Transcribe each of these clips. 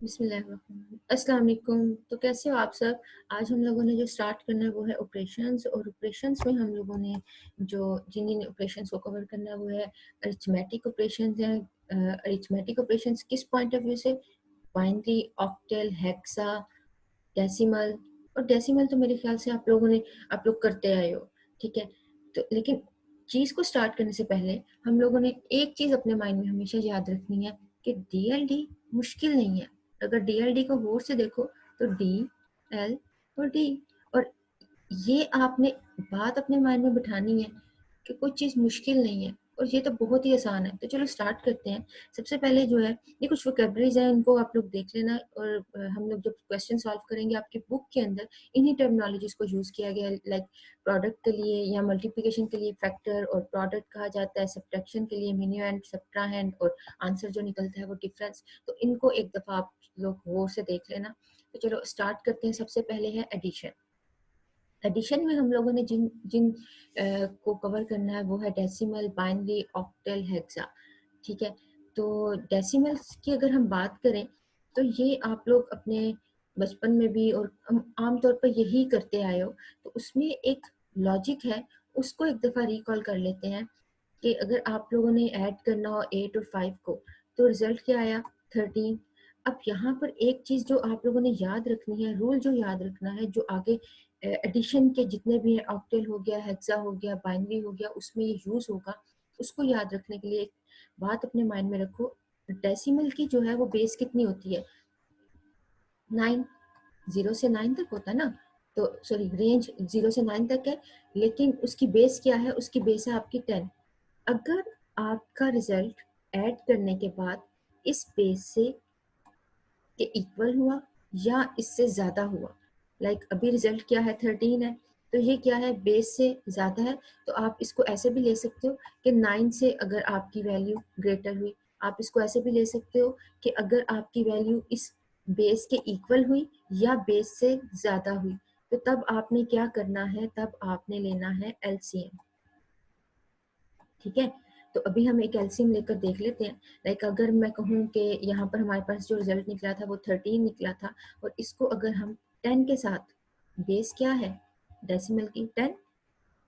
अस्सलाम वालेकुम। तो कैसे हो आप सब? आज हम लोगों ने जो स्टार्ट करना है वो है ऑपरेशंस, और ऑपरेशंस में हम लोगों ने जो जिन ऑपरेशंस को कवर करना है वो है अरिथमेटिक ऑपरेशंस हैं। अरिथमेटिक ऑपरेशंस किस पॉइंट ऑफ व्यू से? Binary, octal, hexa, decimal. और डेसिमल तो मेरे ख्याल से आप लोग करते आए हो, ठीक है। तो लेकिन चीज़ को स्टार्ट करने से पहले हम लोगों ने एक चीज़ अपने माइंड में हमेशा याद रखनी है कि डीएलडी मुश्किल नहीं है। अगर डीएलडी को गौर से देखो तो डी, एल और डी, और ये आपने बात अपने माइंड में बिठानी है कि कोई चीज़ मुश्किल नहीं है, और ये तो बहुत ही आसान है। तो चलो स्टार्ट करते हैं। सबसे पहले जो है, ये कुछ वोकैबुलरीज हैं, इनको आप लोग देख लेना, और हम लोग जब क्वेश्चन सॉल्व करेंगे आपकी बुक के अंदर इन्हीं टर्मिनोलॉजीज को यूज़ किया गया है। लाइक प्रोडक्ट के लिए या मल्टीप्लिकेशन के लिए फैक्टर और प्रोडक्ट कहा जाता है, सब्ट्रैक्शन के लिए मिन्यूएंड, सब्ट्राहेंड, और आंसर जो निकलता है वो डिफरेंस। तो इनको एक दफ़ा आप लोग गौर से देख लेना। तो चलो स्टार्ट करते हैं। सबसे पहले है एडिशन। एडिशन में हम लोगों ने जिन जिन को कवर करना है वो है डेसिमल, बाइनरी, ऑक्टल, हेक्सा, ठीक है। तो डेसिमल्स की अगर हम बात करें तो ये आप लोग अपने बचपन में भी और आमतौर पर यही करते आए हो। तो उसमें एक लॉजिक है, उसको एक दफ़ा रिकॉल कर लेते हैं कि अगर आप लोगों ने ऐड करना हो 8 और 5 को, तो रिजल्ट क्या आया? 13। अब यहाँ पर एक चीज़ जो आप लोगों ने याद रखनी है, रूल जो याद रखना है, जो आगे एडिशन के जितने भी हैं, ऑक्टल हो गया, हेक्सा हो गया, बाइनरी हो गया, उसमें ये यूज़ होगा। उसको याद रखने के लिए एक बात अपने माइंड में रखो, डेसिमल की जो है वो बेस कितनी होती है? 9। 0 से 9 तक होता है ना। तो सॉरी, रेंज 0 से 9 तक है, लेकिन उसकी बेस क्या है? उसकी बेस है आपकी 10। अगर आपका रिजल्ट ऐड करने के बाद इस बेस से के इक्वल हुआ या इससे ज़्यादा हुआ, लाइक अभी रिजल्ट क्या है? 13 है, तो ये क्या है? बेस से ज़्यादा है। तो आप इसको ऐसे भी ले सकते हो कि 9 से अगर आपकी वैल्यू ग्रेटर हुई। आप इसको ऐसे भी ले सकते हो कि अगर आपकी वैल्यू इस बेस के इक्वल हुई या बेस से ज़्यादा हुई, तो तब आपने क्या करना है? तब आपने लेना है एलसीएम, ठीक है। तो अभी हम एक एलसीएम लेकर देख लेते हैं। लाइक अगर मैं कहूँ कि यहाँ पर हमारे पास जो रिजल्ट निकला था वो 13 निकला था, और इसको अगर हम 10 के साथ, बेस क्या है डेसिमल की? 10,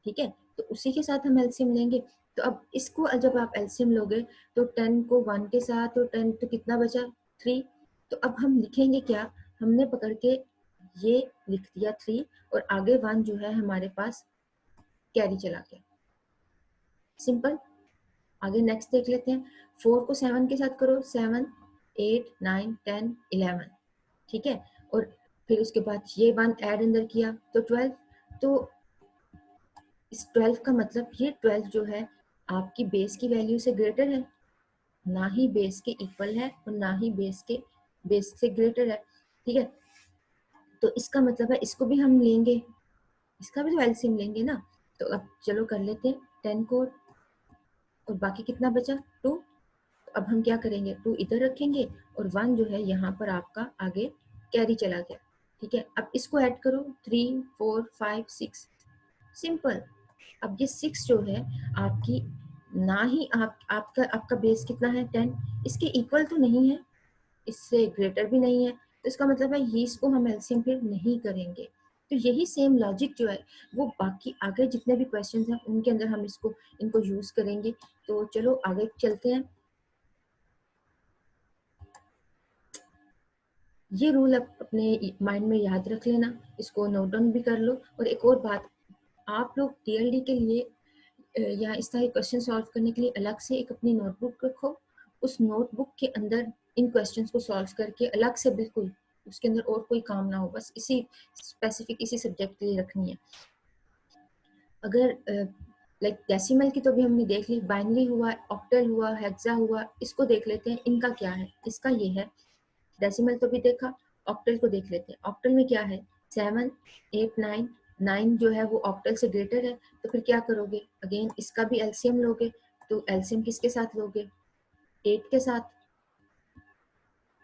ठीक है। तो उसी के साथ हम एलसीएम लेंगे। तो अब इसको जब आप एलसीएम लोगे तो 10 को 1 के साथ, और 10 तो कितना बचा? 3। तो अब हम लिखेंगे क्या? हमने पकड़ के ये लिख दिया 3, और आगे 1 जो है हमारे पास कैरी चला गया। सिंपल। आगे नेक्स्ट देख लेते हैं। 4 को 7 के साथ करो, 7, 8, 9, 10, 11, ठीक है। और फिर उसके बाद ये 1 ऐड अंदर किया तो 12। तो इस 12 का मतलब ये 12 जो है आपकी बेस की वैल्यू से ग्रेटर है, ना ही बेस के इक्वल है और ना ही बेस से ग्रेटर है, ठीक है। तो इसका मतलब है इसको भी हम लेंगे, इसका भी तो एलसीएम लेंगे ना। तो अब चलो कर लेते हैं 10 को, और बाकी कितना बचा? 2। अब हम क्या करेंगे? 2 इधर रखेंगे और 1 जो है यहाँ पर आपका आगे कैरी चला गया, ठीक है। अब इसको ऐड करो, 3, 4, 5, 6, सिंपल। अब ये 6 जो है आपकी, ना ही आपका बेस कितना है? 10, इसके इक्वल तो नहीं है, इससे ग्रेटर भी नहीं है, तो इसका मतलब है ये, इसको हम एलसीएम फिर नहीं करेंगे। तो यही सेम लॉजिक जो है वो बाकी आगे जितने भी क्वेश्चंस हैं उनके अंदर हम इनको यूज करेंगे। तो चलो आगे चलते हैं। ये रूल आप अपने माइंड में याद रख लेना, इसको नोट डाउन भी कर लो। और एक और बात, आप लोग टीएलडी के लिए या इस तरह के क्वेश्चन सॉल्व करने के लिए अलग से एक अपनी नोटबुक रखो। उस नोटबुक के अंदर इन क्वेश्चंस को सॉल्व करके अलग से, बिल्कुल उसके अंदर और कोई काम ना हो, बस इसी स्पेसिफिक इसी सब्जेक्ट के लिए रखनी है। अगर लाइक डेसिमल की तो भी हमने देख ली, बाइनरी हुआ, ऑक्टल हुआ, हेक्सा हुआ, इसको देख लेते हैं इनका क्या है। इसका ये है, डेसिमल तो भी देखा, ऑक्टल को देख लेते हैं। ऑक्टल में क्या है? 7, 8, 9। 9 जो है वो ऑक्टल से ग्रेटर है, तो फिर क्या करोगे? अगेन इसका भी एलसीएम लोगे। तो एलसीएम किसके साथ लोगे? 8 के साथ,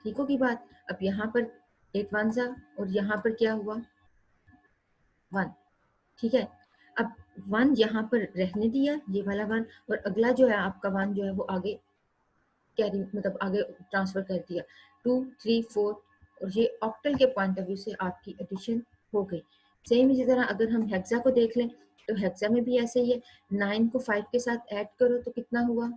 ठीक होगी बात। अब यहाँ पर 8 वन सा, और यहाँ पर क्या हुआ? 1, ठीक है। अब 1 यहाँ पर रहने दिया, ये वाला 1, और अगला जो है आपका 1 जो है वो आगे कैरी, मतलब आगे ट्रांसफर कर दिया। 2 3 4 और ये ऑक्टल के पॉइंट ऑफ व्यू से आपकी एडिशन हो गई। सेम इसी तरह अगर हम हेक्सा को देख लें तो हेक्सा में भी ऐसे ही है, 9 को 5 के साथ ऐड करो तो कितना हुआ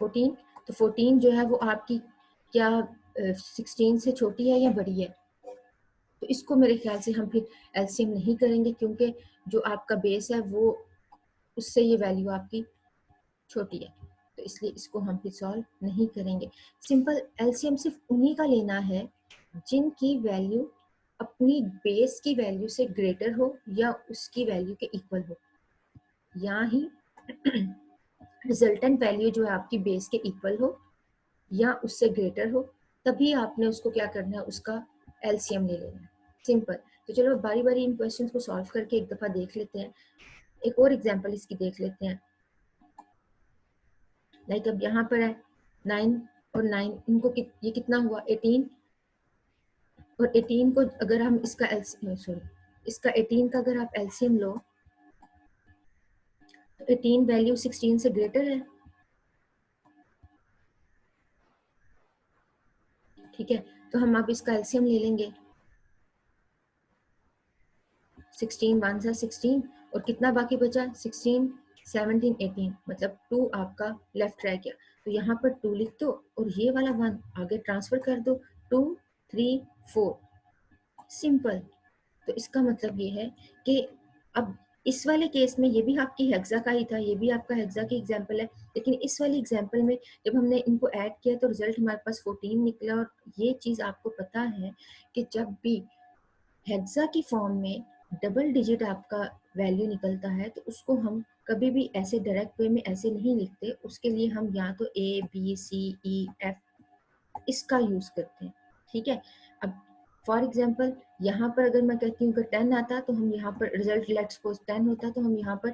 14। तो 14 जो है वो आपकी क्या 16 से छोटी है या बड़ी है? तो इसको मेरे ख्याल से हम फिर एलसीएम नहीं करेंगे क्योंकि जो आपका बेस है वो उससे ये वैल्यू आपकी छोटी है, तो इसलिए इसको हम फिर सॉल्व नहीं करेंगे। सिंपल एलसीएम सिर्फ उन्हीं का लेना है जिनकी वैल्यू अपनी बेस की वैल्यू से ग्रेटर हो या उसकी वैल्यू के इक्वल हो, या ही रिजल्टेंट वैल्यू जो है आपकी बेस के इक्वल हो या उससे ग्रेटर हो, तभी आपने उसको क्या करना है, उसका एलसीएम ले लेना है। सिंपल। तो चलो बारी बारी इन क्वेश्चंस को सॉल्व करके एक दफा देख लेते हैं। एक और एग्जांपल इसकी देख लेते हैं। लाइक अब यहाँ पर है 9 और 9, इनको ये कितना हुआ 18, और 18 को अगर हम इसका इसका 18 का अगर आप एलसीएम लो तो 18 वैल्यू 16 से ग्रेटर है, ठीक है। तो हम अब इसका एलसीएम ले लेंगे, 16 1 सा 16 और कितना बाकी बचा 16 17 18, मतलब 2 आपका लेफ्ट रह गया। तो यहाँ पर 2 लिख दो और ये वाला 1 आगे ट्रांसफर कर दो, 2 3 4, सिंपल। तो इसका मतलब ये है कि अब इस वाले केस में ये भी आपकी हेक्सा का ही था, ये भी आपका हेक्सा की एग्जांपल है, लेकिन इस वाली एग्जांपल में जब हमने इनको ऐड किया तो रिजल्ट हमारे पास 14 निकला। और ये चीज़ आपको पता है कि जब भी हेक्सा की फॉर्म में डबल डिजिट आपका वैल्यू निकलता है तो उसको हम कभी भी ऐसे डायरेक्ट वे में ऐसे नहीं लिखते, उसके लिए हम या तो A B C E F इसका यूज करते हैं, ठीक है। अब फॉर एग्जाम्पल यहाँ पर अगर मैं कहती हूँ कि 10 आता तो हम यहाँ पर रिजल्ट लेट्स सपोज 10 होता तो हम यहाँ पर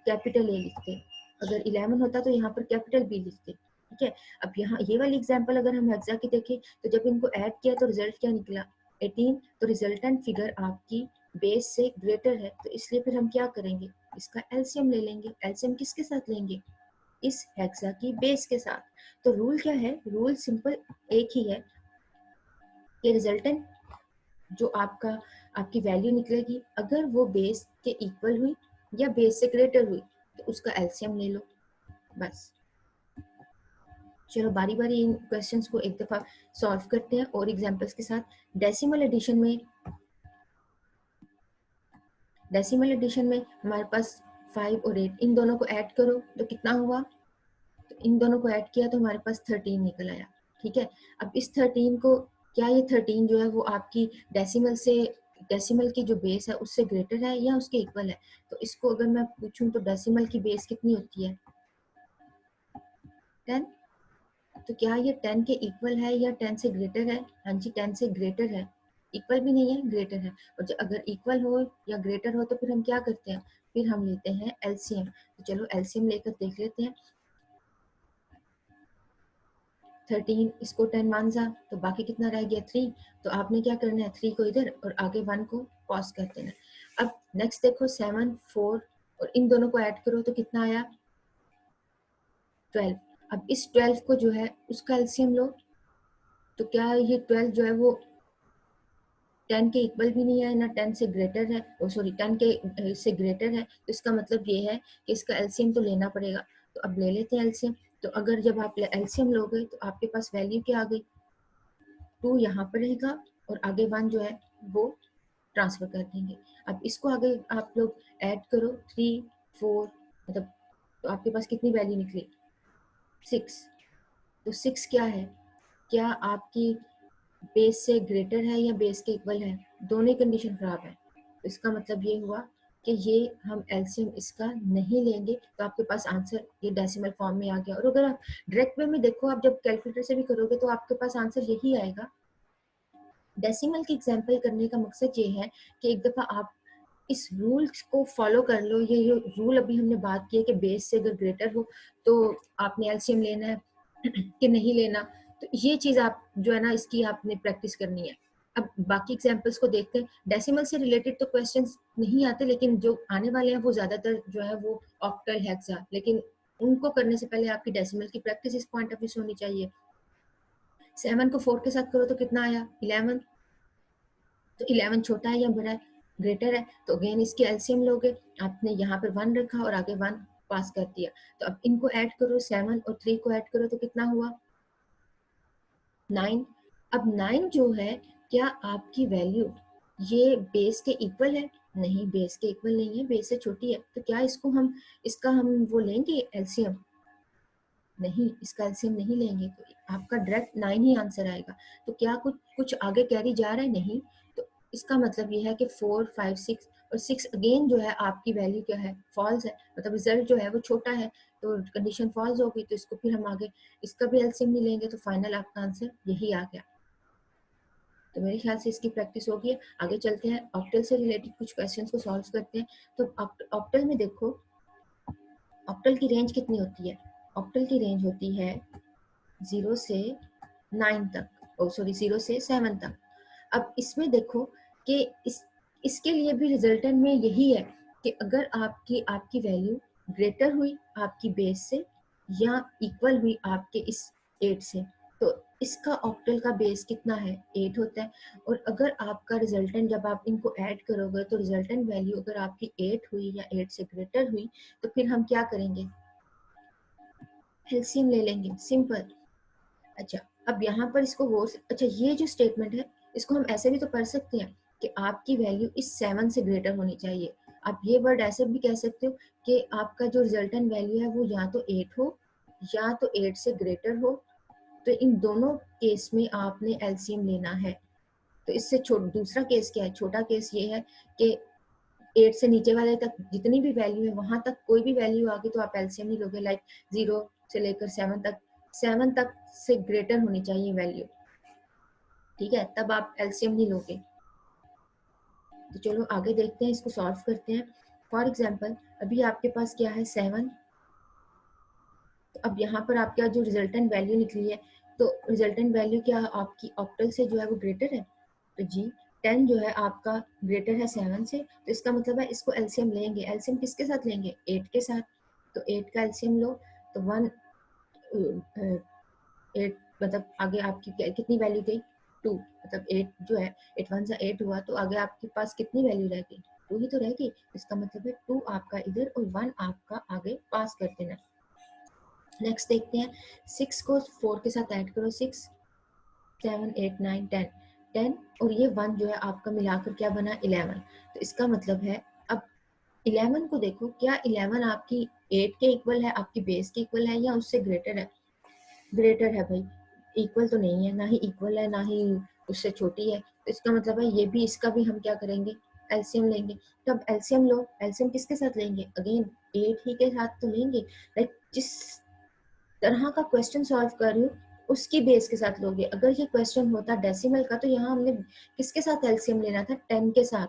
कैपिटल ए लिखते, अगर 11 होता तो यहाँ पर कैपिटल बी लिखते, ठीक है। अब यहाँ ये वाली एग्जाम्पल अगर हम हेक्सा की देखें तो जब इनको ऐड किया तो रिजल्ट क्या निकला 18, तो रिजल्टेंट फिगर आपकी बेस से ग्रेटर है, तो इसलिए फिर हम क्या करेंगे, इसका एलसीएम ले लेंगे। एलसीएम किसके साथ लेंगे, इस हेक्सा की बेस के साथ। तो रूल क्या है, रूल सिंपल एक ही है कि रिजल्टेंट जो आपकी वैल्यू निकलेगी अगर वो बेस के इक्वल हुई या बेस से ग्रेटर हुई तो उसका एलसीएम ले लो, बस। चलो बारी बारी इन क्वेश्चंस को एक दफा सॉल्व करते हैं और एग्जांपल्स के साथ। डेसिमल एडिशन में हमारे पास 5 और 8 इन दोनों को ऐड करो तो कितना हुआ, तो इन दोनों को ऐड किया तो हमारे पास 13 निकल आया, ठीक है। अब इस 13 को, क्या ये 13 जो है वो आपकी डेसिमल की जो बेस है उससे ग्रेटर है या उसके इक्वल है? तो इसको अगर मैं पूछूं तो डेसिमल की बेस कितनी होती है 10, तो क्या ये 10 के इक्वल है या 10 से ग्रेटर है? हाँ जी 10 से ग्रेटर है, इक्वल भी नहीं है ग्रेटर है। और जो अगर इक्वल हो या ग्रेटर हो तो फिर हम क्या करते हैं, फिर हम लेते हैं एलसीएम। तो चलो एलसीएम लेकर देख लेते हैं। 13 इसको 10 मान जा तो बाकी कितना रह गया 3, तो आपने क्या करना है 3 को इधर और आगे 1 को पॉज कर देना। अब नेक्स्ट देखो 7 4 और इन दोनों को ऐड करो तो कितना आया 12। अब इस 12 को जो है उसका एलसीएम लो, तो क्या ये 12 जो है वो 10 के इक्वल भी नहीं है ना 10 से ग्रेटर है, ओ सॉरी 10 के से ग्रेटर है, तो इसका मतलब ये है कि इसका एलसीएम तो लेना पड़ेगा। तो अब ले लेते हैं एलसीएम। तो अगर जब आप एलसीएम लोगे तो आपके पास वैल्यू क्या आ गई, 2 यहाँ पर रहेगा और आगे 1 जो है वो ट्रांसफर कर देंगे। अब इसको आगे आप लोग ऐड करो 3 4, मतलब तो आपके पास कितनी वैल्यू निकली 6। तो 6 क्या है, क्या आपकी बेस से ग्रेटर है या बेस के इक्वल है? दोनों कंडीशन खराब है, तो इसका मतलब ये हुआ कि ये हम एलसीएम इसका नहीं लेंगे। तो आपके पास आंसर ये डेसिमल फॉर्म में आ गया। और अगर आप डायरेक्ट वे में देखो, आप जब कैलकुलेटर से भी करोगे तो आपके पास आंसर यही आएगा। डेसिमल की एग्जाम्पल करने का मकसद ये है कि एक दफा आप इस रूल्स को फॉलो कर लो। ये रूल अभी हमने बात की है कि बेस से अगर ग्रेटर हो तो आपने एलसीएम लेना है कि नहीं लेना, तो ये चीज आप जो है ना इसकी आपने प्रैक्टिस करनी है। अब बाकी एग्जांपल्स को देखते हैं। डेसिमल से रिलेटेड तो क्वेश्चंस नहीं आते, लेकिन जो आने वाले हैं वो ज्यादातर जो है वो ऑक्टल हेक्सा, लेकिन उनको करने से पहले आपकी डेसिमल की प्रैक्टिस इस पॉइंट ऑफ व्यू से होनी चाहिए। 7 को 4 के साथ करो तो कितना आया 11, तो 11 छोटा है या बड़ा है, ग्रेटर है, तो अगेन इसकी एलसीएम लोगे, आपने यहाँ पर 1 रखा और आगे 1 पास कर दिया, तो अब इनको ऐड करो, 7 और 3 को ऐड करो तो कितना हुआ 9। अब 9 जो है, क्या आपकी वैल्यू ये बेस के इक्वल है? नहीं, बेस के इक्वल नहीं है, बेस से छोटी है, तो क्या इसका हम वो लेंगे एलसीएम? नहीं, इसका एलसीएम नहीं लेंगे, तो आपका डायरेक्ट 9 ही आंसर आएगा। तो क्या कुछ आगे कैरी जा रहा है? नहीं। तो इसका मतलब ये है कि 4, 5, 6 और 6 अगेन जो है आपकी वैल्यू क्या है, फॉल्स है, मतलब रिजल्ट जो है वो छोटा है, तो कंडीशन फॉल्स होगी, तो इसको फिर हम आगे इसका भी एलसीएम नहीं लेंगे, तो फाइनल आपका आंसर यही आ गया। तो मेरे ख्याल से इसकी प्रैक्टिस होगी। आगे चलते हैं, ऑक्टल से रिलेटेड कुछ क्वेश्चंस को सॉल्व करते हैं। तो ऑक्टल में देखो, ऑक्टल की रेंज कितनी होती है? ऑक्टल की रेंज होती है 0 से 9 तक, ओ सॉरी 0 से 7 तक। अब इसमें देखो कि इसके लिए भी रिजल्टेंट में यही है कि अगर आपकी वैल्यू ग्रेटर हुई आपकी बेस से या इक्वल हुई आपके इस 8 से, तो इसका ऑक्टल का बेस कितना है, 8 होता है। और अगर आपका रिजल्टेंट जब आप इनको ऐड करोगे तो रिजल्टेंट वैल्यू अगर आपकी 8 हुई या 8 से ग्रेटर हुई, तो फिर हम क्या करेंगे, एलसीएम ले लेंगे, सिंपल। अच्छा, अब यहाँ पर इसको अच्छा ये जो स्टेटमेंट है इसको हम ऐसे भी तो पढ़ सकते हैं कि आपकी वैल्यू इस 7 से ग्रेटर होनी चाहिए। आप ये वर्ड ऐसे भी कह सकते हो कि आपका जो रिजल्टेंट वैल्यू है वो या तो 8 हो या तो 8 से ग्रेटर हो, तो इन दोनों केस में आपने एलसीएम लेना है। तो इससे दूसरा केस क्या है, छोटा केस ये है कि 8 से नीचे वाले तक जितनी भी वैल्यू है वहां तक कोई भी वैल्यू आ गई तो आप एलसीएम नहीं लोगे, लाइक 0 से लेकर 7 तक से ग्रेटर होनी चाहिए वैल्यू, ठीक है, तब आप एलसीएम नहीं लोगे। तो चलो आगे देखते हैं, इसको सॉल्व करते हैं। फॉर एग्जांपल अभी आपके पास क्या है 7, तो अब यहाँ पर आपका जो रिजल्टेंट वैल्यू निकली है, तो रिजल्टेंट वैल्यू क्या आपकी ऑक्टल से जो है वो ग्रेटर है, तो जी 10 जो है आपका ग्रेटर है 7 से, तो इसका मतलब है इसको एलसीएम लेंगे। एलसीएम किसके साथ लेंगे, 8 के साथ, तो 8 का एलसीएम लो, तो 8 मतलब आगे आपकी कितनी वैल्यू गई 2, मतलब 8 जो है 8 1 8 हुआ, तो आगे आपके पास कितनी वैल्यू रह गई, 2 ही तो रहेगी। इसका मतलब है 2 आपका इधर और 1 आपका आगे पास कर देना। नेक्स्ट देखते हैं, 6 को 4 के साथ ऐड करो, 6 7 8 9 10 10 और ये 1 जो है आपका मिलाकर क्या बना 11, तो इसका मतलब है अब 11 को देखो, क्या 11 आपकी 8 के इक्वल है, आपकी बेस के इक्वल है या उससे ग्रेटर है? ग्रेटर है भाई, इक्वल तो नहीं है, ना ही इक्वल है ना ही उससे छोटी है, तो इसका मतलब है ये भी इसका भी हम क्या करेंगे, एलसीएम लेंगे। तो अब एलसीएम लो, एलसीएम किसके साथ लेंगे, अगेन 8 ही के साथ तो लेंगे, लाइक जिस तरह का क्वेश्चन सॉल्व कर रही हूँ उसकी बेस के साथ लोगे। अगर ये क्वेश्चन होता डेसिमल का तो यहाँ हमने किसके साथ एलसीएम लेना था, 10 के साथ।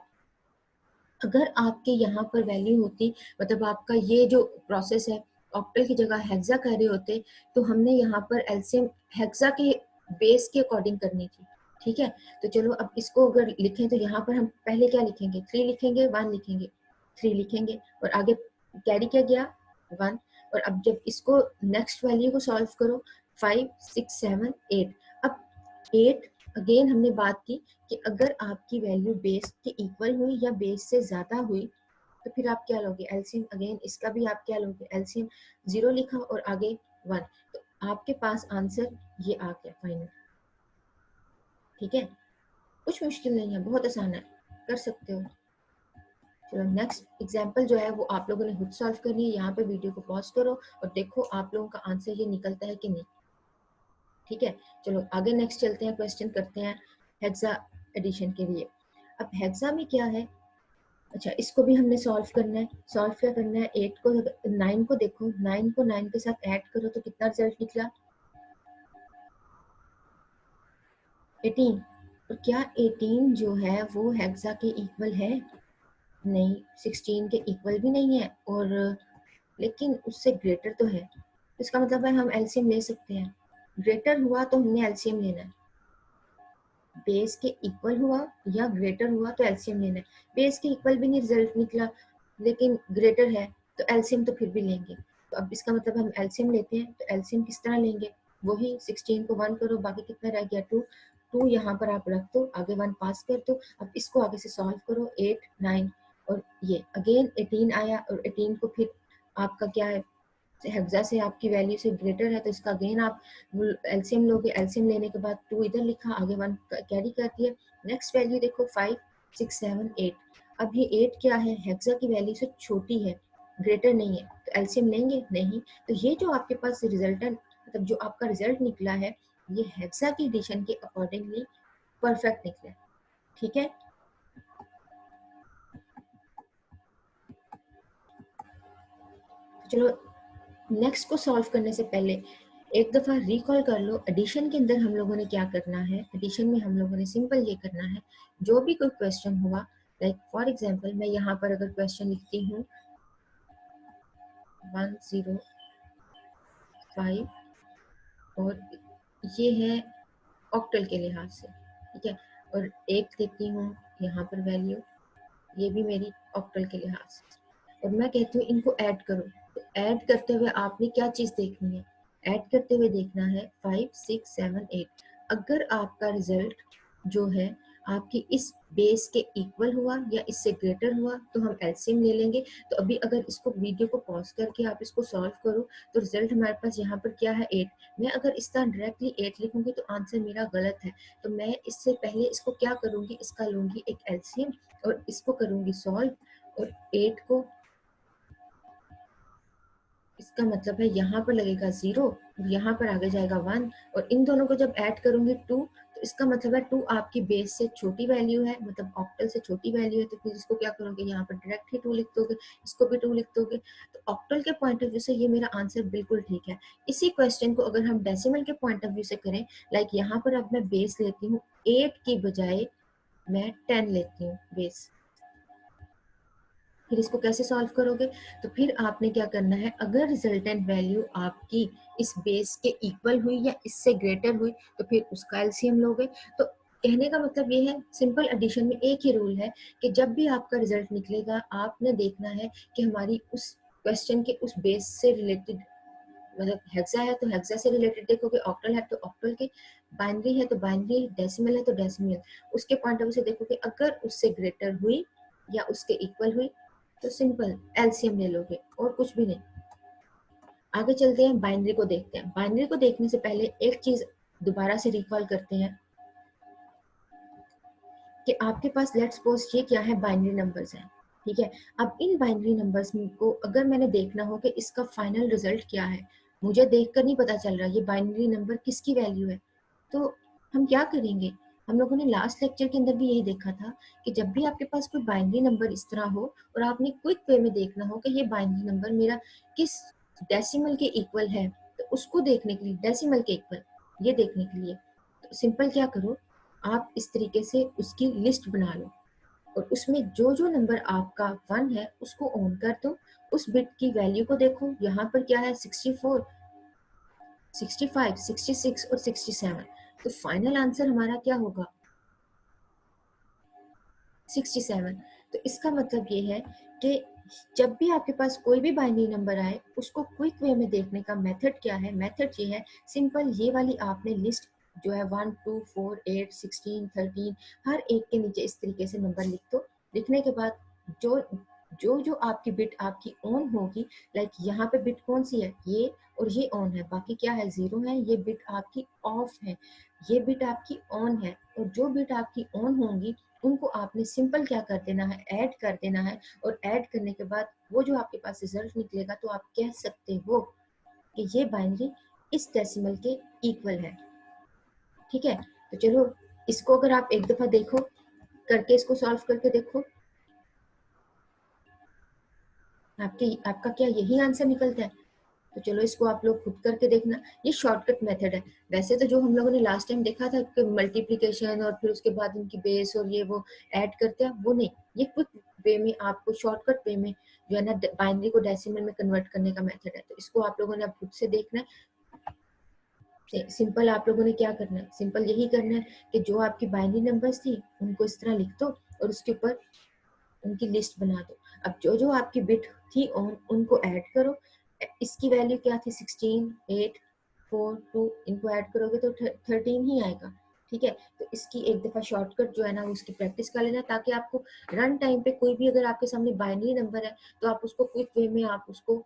अगर आपके यहाँ पर वैल्यू होती, मतलब आपका ये जो प्रोसेस है ऑक्टल की जगह हेक्सा कर रहे होते, तो हमने यहाँ पर एलसीएम हेक्सा के बेस के अकॉर्डिंग करनी थी, ठीक है। तो चलो अब इसको अगर लिखें तो यहाँ पर हम पहले क्या लिखेंगे, 3 लिखेंगे, 1 लिखेंगे, 3 लिखेंगे और आगे कैरी क्या गया 1। और अब जब इसको नेक्स्ट वैल्यू को सॉल्व करो 5 6 7 8, अब 8 अगेन हमने बात की कि अगर आपकी वैल्यू बेस के इक्वल हुई या बेस से ज्यादा हुई तो फिर आप क्या लोगे, एलसीएम। अगेन इसका भी आप क्या लोगे, एलसीएम। 0 लिखा और आगे 1, तो आपके पास आंसर ये आ गया फाइनल, ठीक है। कुछ मुश्किल नहीं है, बहुत आसान है, कर सकते हो। चलो नेक्स्ट एग्जाम्पल जो है वो आप लोगों ने खुद सॉल्व करनी है। यहाँ पे वीडियो को पॉज करो और देखो आप लोगों का आंसर ये निकलता है कि नहीं, ठीक है। चलो आगे नेक्स्ट चलते हैं, क्वेश्चन करते हैं हेक्सा एडिशन के लिए। अब हेक्सा में क्या है, अच्छा इसको भी हमने सॉल्व करना है। सॉल्व क्या करना है, 8 को 9 को देखो, 9 को 9 के साथ ऐड करो तो कितना रिजल्ट निकला 18। और क्या 18 जो है वो हेक्सा के इक्वल है, नहीं, 16 के इक्वल भी नहीं है, और लेकिन उससे ग्रेटर तो है, इसका मतलब है हम एलसीएम ले सकते हैं। ग्रेटर हुआ तो हमने एलसीएम लेना है, बेस के इक्वल हुआ या ग्रेटर हुआ तो एलसीएम लेना है। बेस के इक्वल भी नहीं रिजल्ट निकला लेकिन ग्रेटर है तो एलसीएम तो फिर भी लेंगे। तो अब इसका मतलब हम एलसीएम लेते हैं, तो एलसीएम किस तरह लेंगे, वही 16 को 1 करो, बाकी कितना रह गया 2, 2 यहाँ पर आप रख दो, आगे 1 पास कर दो। अब इसको आगे से सॉल्व करो, 8 9 और ये अगेन 18 आया, और 18 को फिर आपका क्या है, हेक्सा से आपकी वैल्यू से ग्रेटर है, तो इसका अगेन आप एलसीएम लोगे, एलसीएम लेने के बाद 2 इधर लिखा, आगे 1 कैरी कर दिया। नेक्स्ट वैल्यू देखो 5 6 7 8। अब ये 8 क्या है, हेक्सा की वैल्यू से छोटी है, ग्रेटर नहीं है, तो एलसीएम लेंगे नहीं। तो ये जो आपके पास रिजल्टेंट, मतलब जो आपका रिजल्ट निकला है, ये हेक्सा की एडिशन के अकॉर्डिंगली परफेक्ट निकला है। ठीक है, चलो नेक्स्ट को सॉल्व करने से पहले एक दफा रिकॉल कर लो, एडिशन के अंदर हम लोगों ने क्या करना है। एडिशन में हम लोगों ने सिंपल ये करना है, जो भी कोई क्वेश्चन हुआ, लाइक फॉर एग्जांपल मैं यहाँ पर अगर क्वेश्चन लिखती हूँ 105 और ये है ऑक्टल के लिहाज से, ठीक है, और एक देती हूँ यहाँ पर वैल्यू, ये भी मेरी ऑक्टल के लिहाज से, और मैं कहती हूँ इनको ऐड करो। तो ऐड करते हुए आपने क्या चीज देखनी है, ऐड करते हुए देखना है 5 6 7 8। अगर आपका रिजल्ट जो है आपकी इस बेस के इक्वल हुआ या इससे ग्रेटर हुआ, तो हम एलसीएम ले लेंगे। तो अभी अगर इसको वीडियो को पॉज करके आप इसको सॉल्व करो, तो रिजल्ट हमारे पास यहाँ पर क्या है 8। मैं अगर इस तरह डायरेक्टली 8 लिखूंगी तो आंसर मेरा गलत है, तो मैं इससे पहले इसको क्या करूंगी, इसका लूंगी एक एलसीएम और इसको करूंगी सॉल्व, और 8 को, इसका मतलब है यहाँ पर लगेगा 0 और यहाँ पर आगे जाएगा 1, और इन दोनों को जब ऐड करूंगी 2, तो इसका मतलब है 2 आपकी बेस से छोटी वैल्यू है, मतलब ऑक्टल से छोटी वैल्यू है, तो फिर इसको क्या करोगे, यहाँ पर डायरेक्ट ही 2 लिख दोगे, इसको भी 2 लिख दोगे। तो ऑक्टल के पॉइंट ऑफ व्यू से ये मेरा आंसर बिल्कुल ठीक है। इसी क्वेश्चन को अगर हम डेसिमल के पॉइंट ऑफ व्यू से करें, लाइक यहाँ पर अब मैं बेस लेती हूँ 8 की बजाय मैं 10 लेती हूँ बेस, फिर इसको कैसे सॉल्व करोगे, तो फिर आपने क्या करना है, अगर रिजल्टेंट वैल्यू आपकी इस बेस के इक्वल हुई या इससे ग्रेटर हुई, तो फिर उसका एलसीएम लोगे। तो कहने का मतलब ये है, सिंपल एडिशन में एक ही रूल है कि जब भी आपका रिजल्ट निकलेगा, आपने देखना है कि हमारी उस क्वेश्चन के उस बेस से रिलेटेड, मतलब हेक्सा है तो हेक्सा से रिलेटेड देखोगे, ऑक्टल है तो ऑक्टल के, बाइनरी है तो बाइनरी, डेसिमल है तो डेसिमल, उसके पॉइंट ऑफ व्यू से देखोगे। अगर उससे ग्रेटर हुई या उसके इक्वल हुई, तो सिंपल एलसीएम ले लोगे और कुछ भी नहीं। आगे चलते हैं, बाइनरी को देखते हैं। बाइनरी को देखने से पहले एक चीज दोबारा से रिकॉल करते हैं कि आपके पास लेट्स सपोज ये क्या है, बाइनरी नंबर्स हैं, ठीक है। अब इन बाइनरी नंबर्स को अगर मैंने देखना हो कि इसका फाइनल रिजल्ट क्या है, मुझे देखकर नहीं पता चल रहा ये बाइनरी नंबर किसकी वैल्यू है, तो हम क्या करेंगे, हम लोगों ने लास्ट लेक्चर के अंदर भी यही देखा था कि जब भी आपके पास कोई बाइनरी नंबर इस तरह हो और आपने क्विक वे में देखना हो कि ये बाइनरी नंबर मेरा किस डेसिमल के इक्वल है, तो उसको देखने के लिए, डेसिमल के इक्वल ये देखने के लिए, तो सिंपल क्या करो, आप इस तरीके से उसकी लिस्ट बना लो, और उसमें जो जो नंबर आपका 1 है उसको ऑन कर दो, उस बिट की वैल्यू को देखो, यहाँ पर क्या है 64 65 66 और 67, तो फाइनल आंसर हमारा क्या होगा 67। तो इसका मतलब ये है कि जब भी आपके पास कोई भी बाइनरी नंबर आए, उसको क्विक वे में देखने का मेथड क्या है, मेथड ये है सिंपल, ये वाली आपने लिस्ट जो है 1 2 4 8 16 13 हर एक के नीचे इस तरीके से नंबर लिख दो। लिखने के बाद जो जो जो आपकी बिट आपकी ऑन होगी, लाइक यहाँ पे बिट कौन सी है, ये और ये ऑन है, बाकी क्या है 0 है, ये बिट आपकी ऑफ है, ये बिट आपकी ऑन है, और जो बिट आपकी ऑन होंगी उनको आपने सिंपल क्या कर देना है, ऐड कर देना है, और ऐड करने के बाद वो जो आपके पास रिजल्ट निकलेगा, तो आप कह सकते हो कि ये बाइनरी इस डेसिमल के इक्वल है। ठीक है, तो चलो इसको अगर आप एक दफा देखो करके, इसको सॉल्व करके देखो, आपका क्या यही आंसर निकलता है। तो चलो इसको आप लोग खुद करके देखना, ये शॉर्टकट मेथड है। वैसे तो जो हम लोगों ने लास्ट टाइम देखा था कि मल्टीप्लिकेशन और फिर उसके बाद इनकी बेस और ये वो ऐड करते हैं, वो नहीं, ये क्विक वे में आपको शॉर्टकट वे में जो है ना बाइनरी को डेसिमल में कन्वर्ट करने का मेथड है। तो इसको आप लोगों ने अब खुद से देखना है। सिंपल आप लोगों ने क्या करना है, सिंपल यही करना है कि जो आपकी बाइनरी नंबर्स थी उनको इस तरह लिख दो और उसके ऊपर उनकी लिस्ट बना दो। अब जो जो आपकी बिट थी ऑन उनको ऐड करो, इसकी वैल्यू क्या थी 16, 8, 4, 2, इनको ऐड करोगे तो 13 ही आएगा। ठीक है, तो इसकी एक दफ़ा शॉर्टकट जो है ना उसकी प्रैक्टिस कर लेना, ताकि आपको रन टाइम पे कोई भी अगर आपके सामने बाइनरी नंबर है तो आप उसको क्विक वे में आप उसको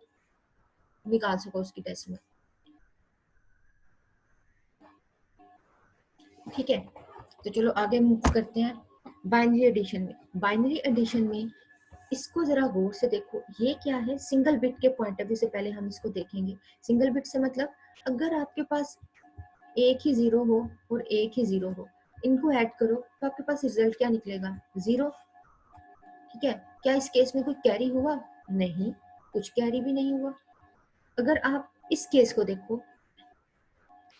निकाल सको उसकी डेसिमल। ठीक है, तो चलो आगे मूव करते हैं बाइनरी एडिशन में। बाइनरी एडिशन में इसको जरा गौर से देखो, ये क्या है, सिंगल बिट के पॉइंट ऑफ व्यू से पहले हम इसको देखेंगे। सिंगल बिट से मतलब अगर आपके पास एक ही जीरो हो और एक ही जीरो हो, इनको ऐड करो तो आपके पास रिजल्ट क्या निकलेगा, जीरो। ठीक है, क्या इस केस में कोई कैरी हुआ, नहीं, कुछ कैरी भी नहीं हुआ। अगर आप इस केस को देखो,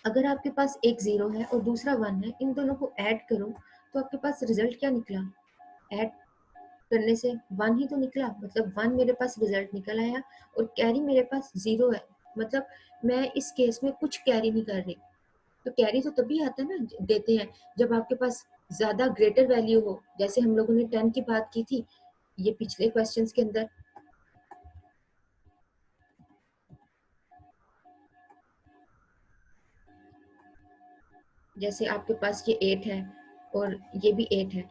अगर आपके पास एक जीरो है और दूसरा वन है, इन दोनों को ऐड करो तो आपके पास रिजल्ट क्या निकला, ऐड करने से वन ही तो निकला, मतलब वन मेरे पास रिजल्ट निकल आया और कैरी मेरे पास जीरो है, मतलब मैं इस केस में कुछ कैरी नहीं कर रही। तो कैरी तो तभी आता है ना, देते हैं जब आपके पास ज्यादा ग्रेटर वैल्यू हो, जैसे हम लोगों ने 10 की बात की थी ये पिछले क्वेश्चंस के अंदर। जैसे आपके पास ये 8 है और ये भी 8 है,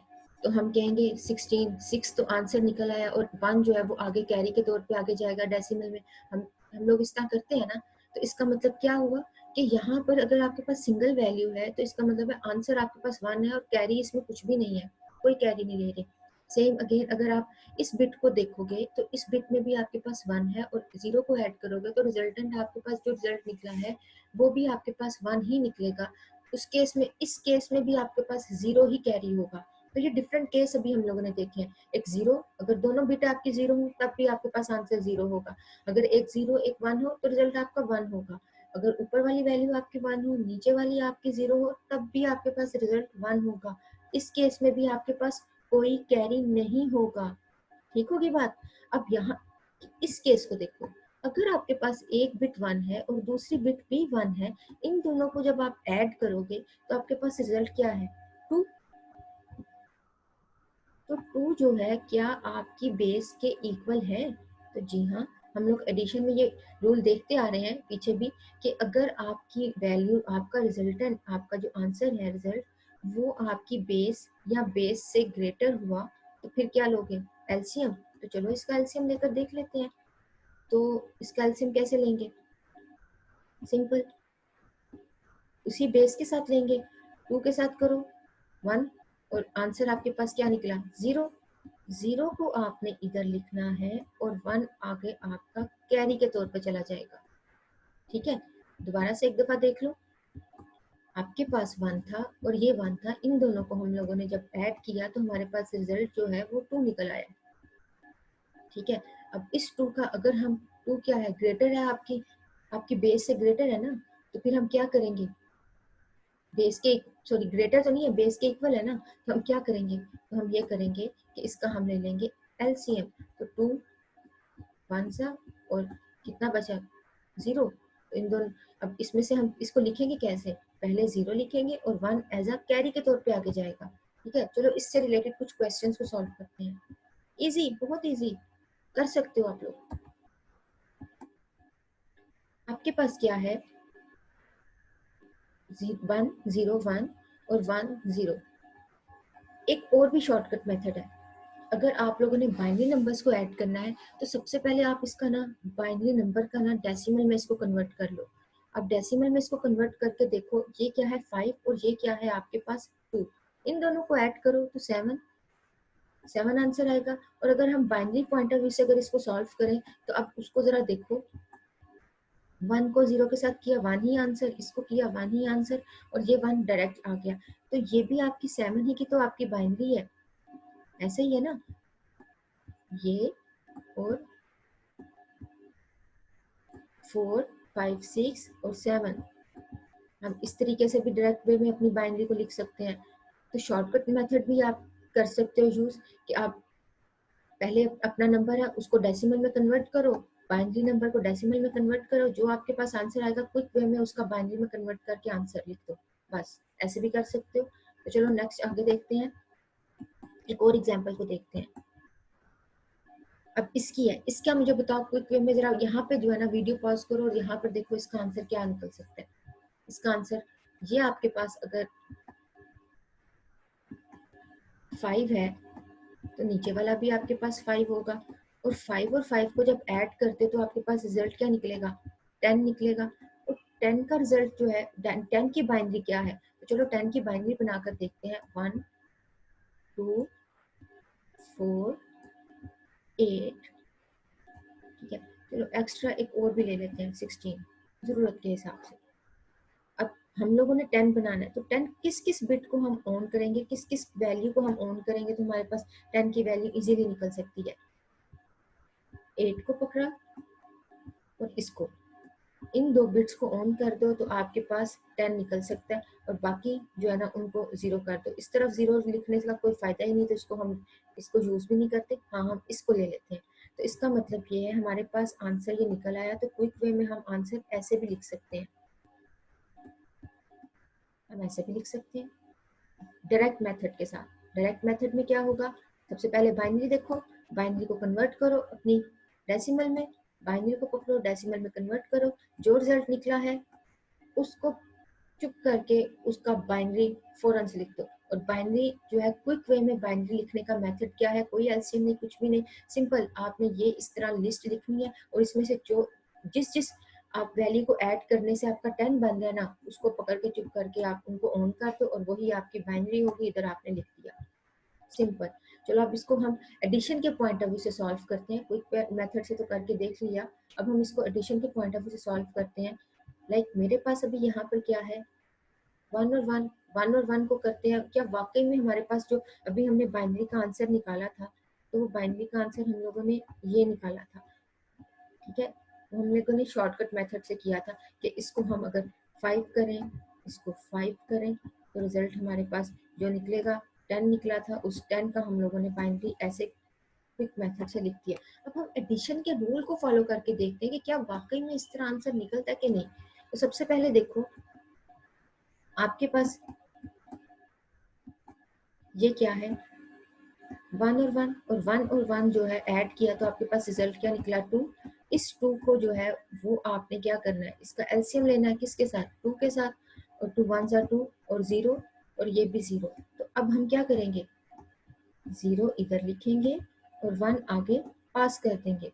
तो हम कहेंगे 16, 6 तो आंसर निकल आया और 1 जो है वो आगे कैरी के तौर पे आगे जाएगा डेसिमल में। हम लोग इस तरह करते हैं ना, तो इसका मतलब क्या हुआ कि यहाँ पर अगर आपके पास सिंगल वैल्यू है तो इसका मतलब है आंसर आपके पास 1 है और कैरी इसमें कुछ भी नहीं है, कोई कैरी नहीं ले रहे। सेम अगेन अगर आप इस बिट को देखोगे तो इस बिट में भी आपके पास 1 है और 0 को ऐड करोगे तो रिजल्टेंट आपके पास जो रिजल्ट निकला है वो भी आपके पास 1 ही निकलेगा। उस केस में, इस केस में भी आपके पास जीरो ही कैरी होगा। तो ये डिफरेंट केस अभी हम लोगों ने देखे हैं। एक जीरो, अगर दोनों बिट आपकी जीरो हो तब भी आपके पास आंसर जीरो होगा। अगर एक जीरो एक वन हो तो रिजल्ट आपका वन होगा। अगर ऊपर वाली वैल्यू आपकी वन हो, नीचे वाली आपकी जीरो हो, तब भी आपके पास रिजल्ट वन होगा। इस केस में भी आपके पास कोई कैरी नहीं होगा। ठीक होगी बात। अब यहाँ इस केस को देखो, अगर आपके पास एक बिट वन है और दूसरी बिट भी वन है, इन दोनों को जब आप ऐड करोगे तो आपके पास रिजल्ट क्या है, टू। तो टू जो है क्या आपकी बेस के इक्वल है? तो जी हाँ, हम लोग एडिशन में ये रूल देखते आ रहे हैं पीछे भी, कि अगर आपकी वैल्यू, आपका रिजल्टेंट, आपका जो आंसर है रिजल्ट, वो आपकी बेस या बेस से ग्रेटर हुआ तो फिर क्या लोगे, एलसीएम। तो चलो इसका एलसीएम लेकर देख लेते हैं। तो इसका एलसीएम कैसे लेंगे, सिंपल, उसी बेस के साथ लेंगे, टू के साथ करो 1 और आंसर आपके पास क्या निकला, जीरो। जीरो को आपने इधर लिखना है और 1 आगे आपका कैरी के तौर पे चला जाएगा। ठीक है, दोबारा से एक दफा देख लो, आपके पास 1 था और ये 1 था, इन दोनों को हम लोगों ने जब ऐड किया तो हमारे पास रिजल्ट जो है वो 2 निकल आया। ठीक है, अब इस 2 का अगर हम, 2 क्या है, ग्रेटर है आपकी आपकी बेस से ग्रेटर है ना, तो फिर हम क्या करेंगे, बेस के, सॉरी ग्रेटर तो नहीं है, बेस के इक्वल है ना, तो हम क्या करेंगे, तो हम ये करेंगे कि इसका हम ले लेंगे एलसीएम। तो 2 1 सा और कितना बचा, जीरो। तो इन दोनों, अब इसमें से हम इसको लिखेंगे कैसे, पहले जीरो लिखेंगे और 1 एज अ कैरी के तौर पे आगे जाएगा। ठीक है, चलो इससे रिलेटेड कुछ क्वेश्चंस को सॉल्व करते हैं। इजी, बहुत इजी, कर सकते हो आप लोग। आपके पास क्या है, 1 0 1 और 1 0। एक और भी शॉर्टकट मेथड है, अगर आप लोगों ने बाइनरी नंबर्स को ऐड करना है तो सबसे पहले आप इसका ना, बाइनरी नंबर का ना डेसिमल में इसको कन्वर्ट कर लो। अब डेसिमल में इसको कन्वर्ट करके देखो, ये क्या है 5 और ये क्या है आपके पास 2, इन दोनों को ऐड करो तो 7, 7 आंसर आएगा। और अगर हम बाइनरी पॉइंट ऑफ व्यू से अगर इसको सॉल्व करें तो अब उसको जरा देखो, 1 को 0 के साथ किया 1 ही आंसर, इसको किया 1 ही आंसर और ये 1 डायरेक्ट आ गया। तो ये भी आपकी 7 ही की तो आपकी बाइनरी है, ऐसे ही है ना, ये और 4 5 6 और 7, हम इस तरीके से भी डायरेक्ट वे में अपनी बाइनरी को लिख सकते हैं। तो शॉर्टकट मेथड भी आप कर सकते हो यूज, कि आप पहले अपना नंबर है उसको डेसिमल में कन्वर्ट करो, बाइनरी नंबर को डेसिमल में कन्वर्ट करो, जो आपके पास आंसर आएगा क्विक वे में उसका बाइनरी में कन्वर्ट करके आंसर लिख दो, बस ऐसे भी कर सकते हो। तो चलो नेक्स्ट आगे देखते हैं, एक और एग्जाम्पल को देखते हैं। अब इसकी है, इसका मुझे बताओ क्विक वे में, जरा यहाँ पे जो है ना वीडियो पॉज करो और यहाँ पर देखो इसका आंसर क्या निकल सकता है। इसका आंसर ये आपके पास अगर 5 है तो नीचे वाला भी आपके पास 5 होगा, और 5 और 5 को जब ऐड करते तो आपके पास रिजल्ट क्या निकलेगा, 10 निकलेगा। और 10 का रिजल्ट जो है, 10 की बाइनरी क्या है, तो चलो 10 की बाइनरी बनाकर देखते हैं। 1 2 4 8, ठीक है। चलो एक्स्ट्रा एक और भी ले लेते हैं 16, जरूरत के हिसाब से। अब हम लोगों ने 10 बनाना है, तो 10 किस किस बिट को हम ऑन करेंगे, किस किस वैल्यू को हम ऑन करेंगे तो हमारे पास 10 की वैल्यू इजीली निकल सकती है। 8 को पकड़ा और इसको, इन दो बिट्स को ऑन कर दो तो आपके पास 10 निकल सकता है, और बाकी जो है ना उनको 0 कर दो। इस तरफ 0 लिखने का कोई फायदा ही नहीं, तो इसको हम इसको यूज भी नहीं करते। हाँ, हम इसको ले लेते हैं। तो इसका मतलब ये है हमारे पास आंसर ये निकल आया। तो क्विक वे में हम आंसर ऐसे भी लिख सकते हैं, हम ऐसे भी लिख सकते हैं डायरेक्ट मेथड के साथ। डायरेक्ट मेथड में क्या होगा, सबसे पहले बाइनरी देखो, बाइनरी को कन्वर्ट करो अपनी डेसिमल में, बाइनरी को पकड़ो, डेसिमल में कन्वर्ट करो, जो रिजल्ट निकला है उसको चुप करके उसका बाइनरी फौरन से लिख दो। और बाइनरी जो है, क्विक वे में बाइनरी लिखने का मेथड क्या है, कोई एलसीएम नहीं, कुछ भी नहीं, सिंपल आपने ये इस तरह लिस्ट लिखनी है, और इसमें से जो जिस जिस आप वैल्यू को ऐड करने से आपका 10 बन गया ना, उसको पकड़ के चुप करके आप उनको ऑन कर दो और वही आपकी बाइनरी होगी, इधर आपने लिख दिया, सिंपल। चलो अब इसको हम एडिशन के पॉइंट ऑफ व्यू से सॉल्व करते हैं। क्विक मेथड से तो करके देख लिया, अब हम इसको एडिशन के पॉइंट ऑफ व्यू से सॉल्व करते हैं। लाइक मेरे पास अभी यहाँ पर क्या है, 1 और 1, 1 और 1 को करते हैं। क्या वाकई में हमारे पास जो अभी हमने बाइनरी का आंसर निकाला था, तो वो बाइनरी का आंसर हम लोगों ने ये निकाला था, ठीक है। वो हम लोगों ने शॉर्टकट मेथड से किया था कि इसको हम अगर 5 करें, इसको 5 करें, तो रिजल्ट हमारे पास जो निकलेगा 10 निकला था, उस 10 का हम लोगों ने बाइनरी ऐसे क्विक मेथड से लिख दिया। अब हम एडिशन के रूल को फॉलो करके देखते हैं कि क्या वाकई में इस तरह आंसर निकलता है कि नहीं। तो सबसे पहले देखो, आपके पास ये क्या है, 1 और 1, और 1 और 1 जो है ऐड किया तो आपके पास रिजल्ट क्या निकला, 2। इस 2 को जो है वो आपने क्या करना है, इसका एलसीएम लेना है, किसके साथ, 2 के साथ, और 2 1 जा 2 और 0, और ये भी 0। तो अब हम क्या करेंगे, 0 इधर लिखेंगे और 1 आगे पास कर देंगे।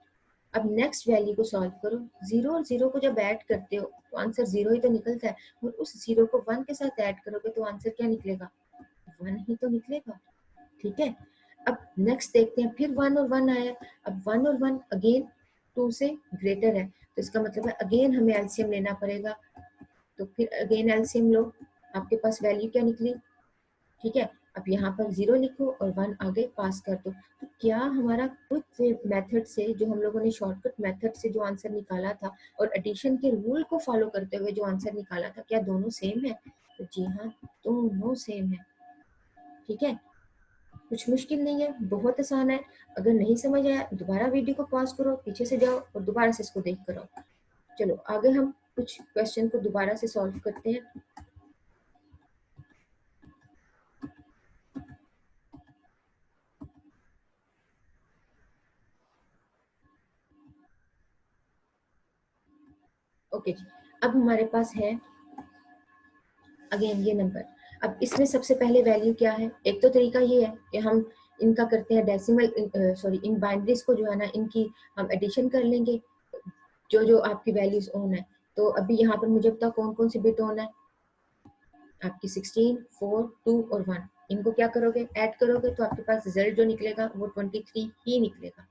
अब नेक्स्ट वैल्यू को सॉल्व करो, 0 और 0 को जब ऐड करते हो तो आंसर 0 ही तो निकलता है, और उस 0 को 1 के साथ ऐड करोगे तो आंसर क्या निकलेगा, 1 ही तो निकलेगा, ठीक है। अब नेक्स्ट देखते हैं, फिर 1 और 1 आया, अब 1 और 1 अगेन 2 से ग्रेटर है, तो इसका मतलब है अगेन हमें एलसीएम लेना पड़ेगा। तो फिर अगेन एलसीएम लो, आपके पास वैल्यू क्या निकली, ठीक है। अब यहाँ पर 0 लिखो और 1 आगे पास कर दो। तो क्या हमारा क्विक मेथड से, जो हम लोगों ने शॉर्टकट मेथड से जो आंसर निकाला था, और एडिशन के रूल को फॉलो करते हुए जो आंसर निकाला था, क्या दोनों सेम है, तो जी हाँ, दोनों सेम है, ठीक है। कुछ मुश्किल नहीं है, बहुत आसान है। अगर नहीं समझ आया दोबारा वीडियो को पॉज करो, पीछे से जाओ और दोबारा से इसको देख कर आओ। चलो आगे हम कुछ क्वेश्चन को दोबारा से सॉल्व करते हैं। ओके जी, अब हमारे पास है अगेन ये नंबर। अब इसमें सबसे पहले वैल्यू क्या है, एक तो तरीका ये है कि हम इनका करते हैं डेसिमल, सॉरी इन बाइनरीज को जो है ना इनकी हम एडिशन कर लेंगे, जो जो आपकी वैल्यूज ऑन है। तो अभी यहाँ पर मुझे बताओ कौन कौन सी बिट ऑन है, आपकी 16, 4, 2 और 1, इनको क्या करोगे, ऐड करोगे, तो आपके पास रिजल्ट जो निकलेगा वो 23 ही निकलेगा,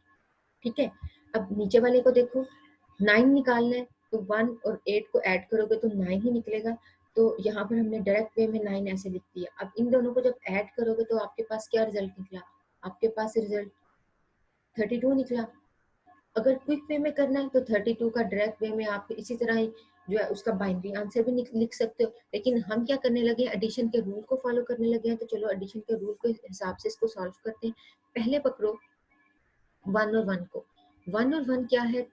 ठीक है। अब नीचे वाले को देखो, 9 निकालना है, तो 1 और 8 को ऐड करोगे तो 9 ही निकलेगा। तो यहाँ पर हमने डायरेक्ट वे में 9 ऐसे लिख दिया। अब इन दोनों को जब ऐड करोगे तो आपके पास क्या रिजल्ट निकला, आपके पास रिजल्ट 32 निकला। अगर क्विक वे में करना है तो 32 का डायरेक्ट वे में आप इसी तरह ही जो है उसका बाइनरी आंसर भी लिख सकते हो, लेकिन हम क्या करने लगे, एडिशन के रूल को फॉलो करने लगे हैं। तो चलो एडिशन के रूल के हिसाब से इसको सॉल्व करते हैं। पहले पकड़ो 1 और 1 को, 1 और 1 क्या है,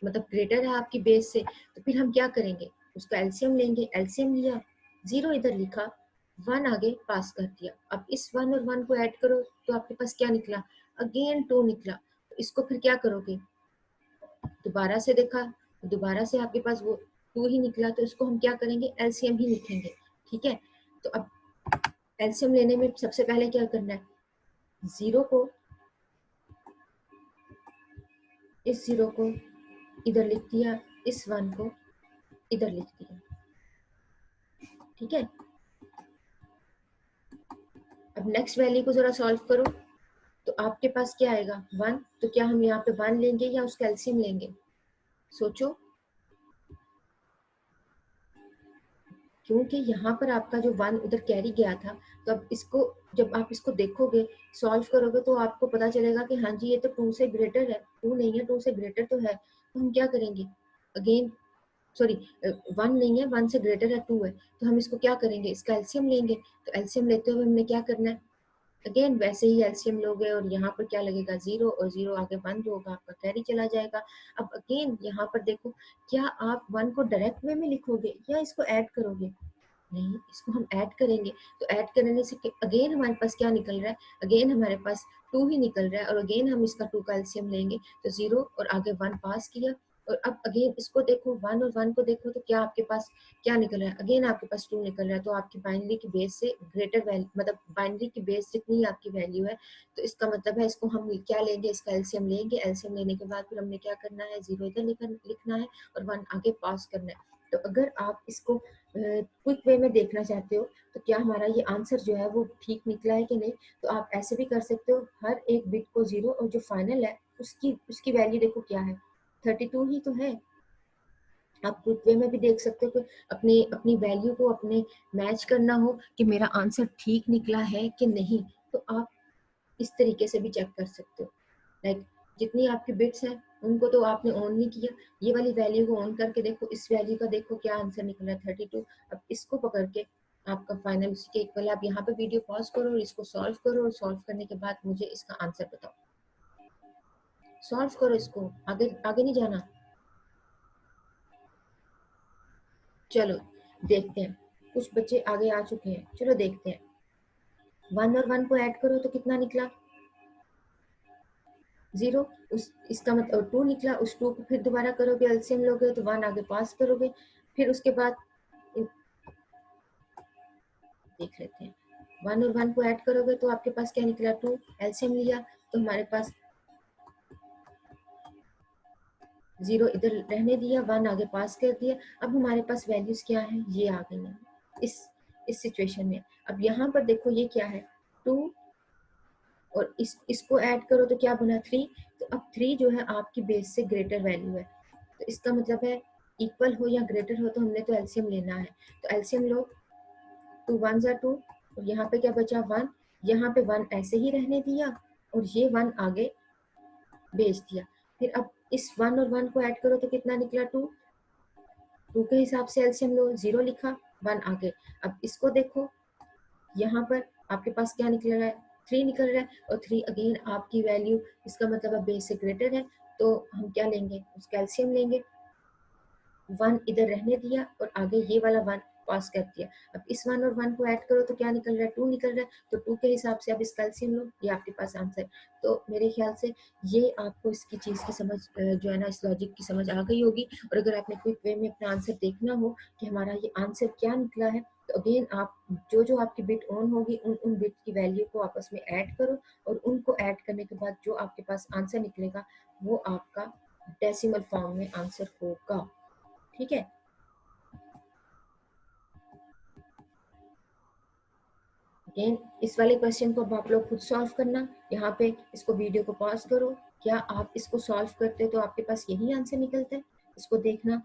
मतलब ग्रेटर है आपकी बेस से, तो फिर हम क्या करेंगे, उसका एलसीएम लेंगे, एलसीएम लिया, 0 इधर लिखा, 1 आगे पास कर दिया। अब इस 1 और 1 को ऐड करो तो आपके पास क्या निकला, अगेन 2 निकला। इसको फिर क्या करोगे, दोबारा से देखा, दोबारा से आपके पास वो 2 ही निकला, तो इसको हम क्या करेंगे, एलसीएम ही लिखेंगे। ठीक है, तो अब एलसीएम लेने में सबसे पहले क्या करना है, 0 को, इस 0 को इधर लिख दिया, इस 1 को इधर लिख दिया। ठीक है, अब नेक्स्ट वैल्यू को जरा सॉल्व करो, तो आपके पास क्या आएगा, 1। तो क्या हम यहाँ पे 1 लेंगे या उसका एलसीएम लेंगे, सोचो, क्योंकि यहाँ पर आपका जो 1 उधर कैरी गया था, तो अब इसको जब आप इसको देखोगे, सॉल्व करोगे, तो आपको पता चलेगा कि हाँ जी ये तो 2 से ग्रेटर है, 2 नहीं है, 2 से ग्रेटर तो है। तो हम क्या करेंगे, अगेन सॉरी 1 नहीं है, 1 से ग्रेटर है, 2 है, तो हम इसको क्या करेंगे, इसका एलसीएम लेंगे। तो एलसीएम लेते हुए हमने क्या करना है, अगेन वैसे ही एलसीएम लोगे, और यहाँ पर क्या लगेगा, 0, और 0 आगे 1 जो होगा आपका कैरी चला जाएगा। अब अगेन यहाँ पर देखो, क्या आप 1 को डायरेक्ट वे में लिखोगे या इसको ऐड करोगे, नहीं, इसको हम ऐड करेंगे। तो ऐड करने से अगेन हमारे पास क्या निकल रहा है, अगेन हमारे पास 2 ही निकल रहा है, और अगेन हम इसका 2 का एलसीएम लेंगे, तो 0 और आगे 1 पास किया। और अब अगेन इसको देखो, 1 और 1 को देखो, तो क्या आपके पास क्या निकल रहा है, अगेन आपके पास 2 निकल रहा है। तो आपकी बाइनरी की बेस से ग्रेटर वैल्यू, मतलब बाइनरी की बेस जितनी आपकी वैल्यू है, तो इसका मतलब है इसको हम क्या लेंगे, इसका एलसीएम लेंगे। एलसीएम लेने के बाद फिर हमने क्या करना है, 0 इधर लिखना है और 1 आगे पास करना है। तो अगर आप इसको क्विक वे में देखना चाहते हो, तो क्या हमारा ये आंसर जो है वो ठीक निकला है कि नहीं, तो आप ऐसे भी कर सकते हो, हर एक बिट को 0 और जो फाइनल है उसकी वैल्यू देखो क्या है, 32 ही तो है। आप क्विक वे में भी देख सकते हो कि अपनी अपनी वैल्यू को अपने मैच करना हो कि मेरा आंसर ठीक निकला है कि नहीं, तो आप इस तरीके से भी चेक कर सकते हो। लाइक जितनी आपकी बिट्स हैं उनको तो आपने ऑन नहीं किया, ये वाली वैल्यू को ऑन करके देखो, इस वैल्यू का देखो क्या आंसर निकला है, 32। अब इसको पकड़ के आपका फाइनल उसी के इक्वल। आप यहाँ पे वीडियो पॉज करो और इसको सॉल्व करो, और सॉल्व करने के बाद मुझे इसका आंसर बताओ। सॉल्व करो इसको, आगे आगे नहीं जाना। चलो देखते हैं, कुछ बच्चे आगे आ चुके हैं, चलो देखते हैं। 1 और 1 को ऐड करो तो कितना निकला, 0। इसका मतलब 2 निकला, उस 2 को फिर दोबारा करोगे, एलसीएम लोगे तो 1 आगे पास करोगे। फिर उसके बाद देख लेते हैं, 1 और 1 को ऐड करोगे तो आपके पास क्या निकला, 2। एलसीएम लिया तो हमारे पास 0 इधर रहने दिया, 1 आगे पास कर दिया। अब हमारे पास वैल्यूज क्या है, ये आ गई है इस सिचुएशन में। अब यहाँ पर देखो ये क्या है, 2 और इसको ऐड करो तो क्या बना, 3। तो अब 3 जो है आपकी बेस से ग्रेटर वैल्यू है, तो इसका मतलब है इक्वल हो या ग्रेटर हो, तो हमने तो एलसीएम लेना है। तो एलसीएम लो, 2 1 2, और यहाँ पे क्या बचा, 1। यहाँ पे 1 ऐसे ही रहने दिया और ये 1 आगे भेज दिया। फिर अब इस 1 और 1 को ऐड करो तो कितना निकला, 2। 2 के हिसाब से एलसीएम लो, 0 लिखा, 1 आगे। अब इसको देखो, यहाँ पर आपके पास क्या निकल रहा है, 3 निकल रहा है, और 3 अगेन आपकी वैल्यू, इसका मतलब अब बेस से ग्रेटर है, तो हम क्या लेंगे, उसका एलसीएम लेंगे। 1 इधर रहने दिया और आगे ये वाला 1 पास कर दिया। अब इस 1 और 1 को ऐड करो तो क्या निकल रहा है, 2 निकल रहा है, तो 2 के हिसाब से अब इसका एलसीएम लो, ये आपके पास आंसर। तो मेरे ख्याल से ये आपको इसकी चीज़ की समझ जो है ना, इस लॉजिक की समझ आ गई होगी। और अगर आपने क्विक वे में अपना आंसर देखना हो कि हमारा ये आंसर क्या निकला है, तो अगेन आप जो आपकी बिट ऑन होगी उन बिट की वैल्यू को आपस में ऐड करो, और उनको ऐड करने के बाद जो आपके पास आंसर निकलेगा वो आपका डेसिमल फॉर्म में आंसर होगा। ठीक है, अगेन इस वाले क्वेश्चन को अब आप लोग खुद सॉल्व करना। यहाँ पे इसको वीडियो को पॉज करो, क्या आप इसको सॉल्व करते हो तो आपके पास यही आंसर निकलता है, इसको देखना।